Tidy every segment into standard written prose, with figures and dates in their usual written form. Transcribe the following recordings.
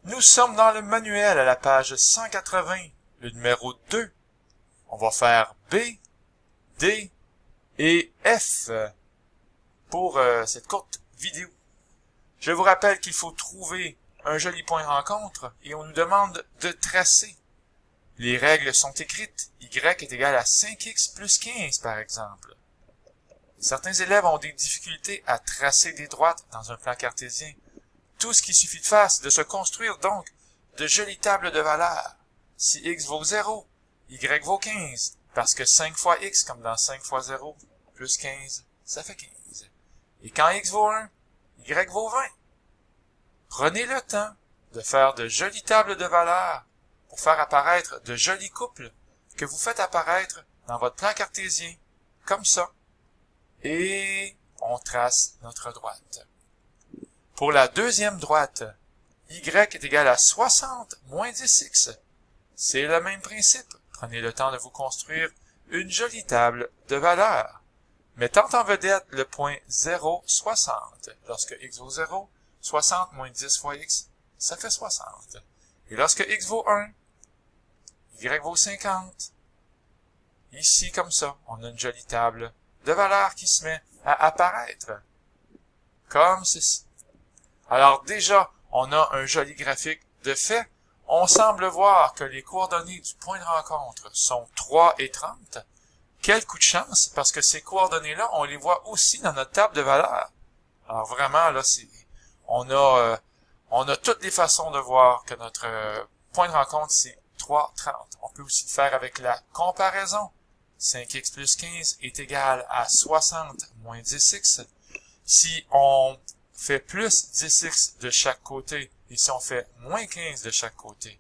Nous sommes dans le manuel à la page 180, le numéro 2. On va faire B, D et F pour cette courte vidéo. Je vous rappelle qu'il faut trouver un joli point de rencontre et on nous demande de tracer. Les règles sont écrites. Y est égal à 5x plus 15 par exemple. Certains élèves ont des difficultés à tracer des droites dans un plan cartésien. Tout ce qu'il suffit de faire, c'est de se construire donc de jolies tables de valeurs. Si x vaut 0, y vaut 15, parce que 5 fois x, comme dans 5 fois 0, plus 15, ça fait 15. Et quand x vaut 1, y vaut 20. Prenez le temps de faire de jolies tables de valeurs pour faire apparaître de jolis couples que vous faites apparaître dans votre plan cartésien, comme ça. Et on trace notre droite. Pour la deuxième droite, y est égal à 60 moins 10x. C'est le même principe. Prenez le temps de vous construire une jolie table de valeurs, mettant en vedette le point 0, 60. Lorsque x vaut 0, 60 moins 10 fois x, ça fait 60. Et lorsque x vaut 1, y vaut 50. Ici, comme ça, on a une jolie table de valeurs qui se met à apparaître, comme ceci. Alors déjà, on a un joli graphique de fait. On semble voir que les coordonnées du point de rencontre sont 3 et 30. Quel coup de chance, parce que ces coordonnées-là, on les voit aussi dans notre table de valeurs. Alors vraiment, là, on a toutes les façons de voir que notre point de rencontre, c'est 3, 30. On peut aussi le faire avec la comparaison. 5x plus 15 est égal à 60 moins 10x. Si on fait plus 10x de chaque côté, et si on fait moins 15 de chaque côté,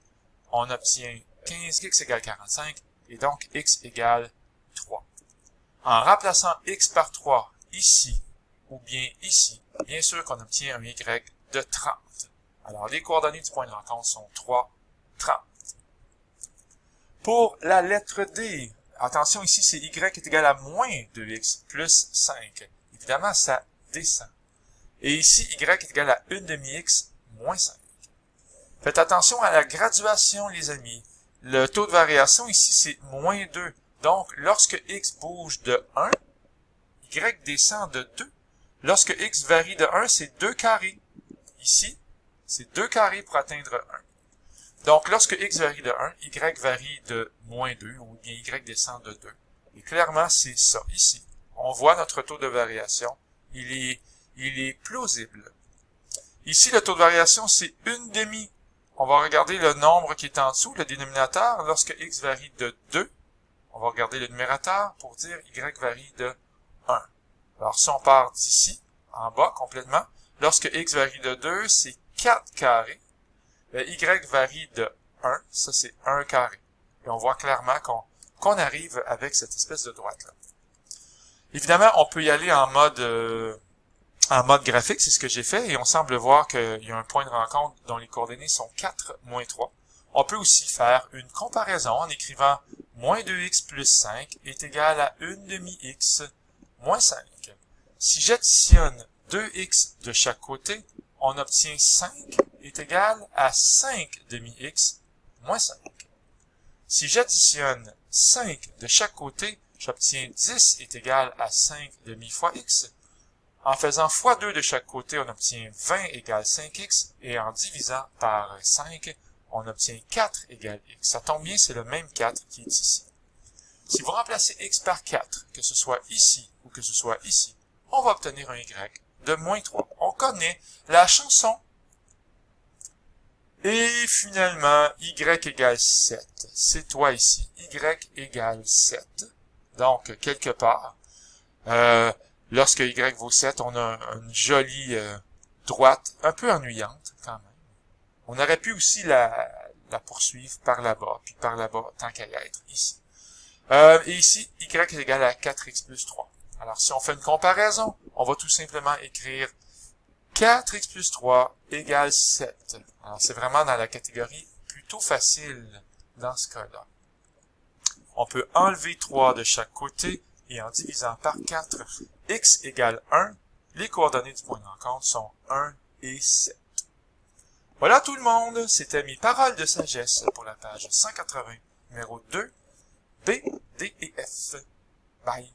on obtient 15, x égale 45, et donc x égale 3. En remplaçant x par 3 ici, ou bien ici, bien sûr qu'on obtient un y de 30. Alors, les coordonnées du point de rencontre sont 3, 30. Pour la lettre D, attention ici, c'est y est égal à moins 2x plus 5. Évidemment, ça descend. Et ici, y est égal à 1 demi-x moins 5. Faites attention à la graduation, les amis. Le taux de variation ici, c'est moins 2. Donc, lorsque x bouge de 1, y descend de 2. Lorsque x varie de 1, c'est 2 carrés. Ici, c'est 2 carrés pour atteindre 1. Donc, lorsque x varie de 1, y varie de moins 2, ou bien y descend de 2. Et clairement, c'est ça, ici. On voit notre taux de variation. Il est plausible. Ici, le taux de variation, c'est 1 demi. On va regarder le nombre qui est en dessous, le dénominateur. Lorsque x varie de 2, on va regarder le numérateur pour dire y varie de 1. Alors, si on part d'ici, en bas complètement, lorsque x varie de 2, c'est 4 carrés. Y varie de 1, ça c'est 1 carré. Et on voit clairement qu'on arrive avec cette espèce de droite-là. Évidemment, on peut y aller en mode graphique, c'est ce que j'ai fait, et on semble voir qu'il y a un point de rencontre dont les coordonnées sont 4, moins 3. On peut aussi faire une comparaison en écrivant moins 2x plus 5 est égal à 1 demi-x moins 5. Si j'additionne 2x de chaque côté, on obtient 5 est égal à 5 demi-x moins 5. Si j'additionne 5 de chaque côté, j'obtiens 10 est égal à 5 demi fois x. En faisant x2 de chaque côté, on obtient 20 égale 5x, et en divisant par 5, on obtient 4 égale x. Ça tombe bien, c'est le même 4 qui est ici. Si vous remplacez x par 4, que ce soit ici ou que ce soit ici, on va obtenir un y de moins 3. On connaît la chanson. Et finalement, y égale 7. C'est toi ici. Y égale 7. Donc, quelque part, lorsque y vaut 7, on a une jolie droite, un peu ennuyante quand même. On aurait pu aussi la poursuivre par là-bas, puis par là-bas, tant qu'à y être, ici. Et ici, y est égal à 4x plus 3. Alors, si on fait une comparaison, on va tout simplement écrire 4x plus 3 égale 7. Alors, c'est vraiment dans la catégorie plutôt facile dans ce cas-là. On peut enlever 3 de chaque côté, et en divisant par 4, x égale 1, les coordonnées du point de rencontre sont 1 et 7. Voilà tout le monde, c'était mes paroles de sagesse pour la page 180, numéro 2, B, D et F. Bye.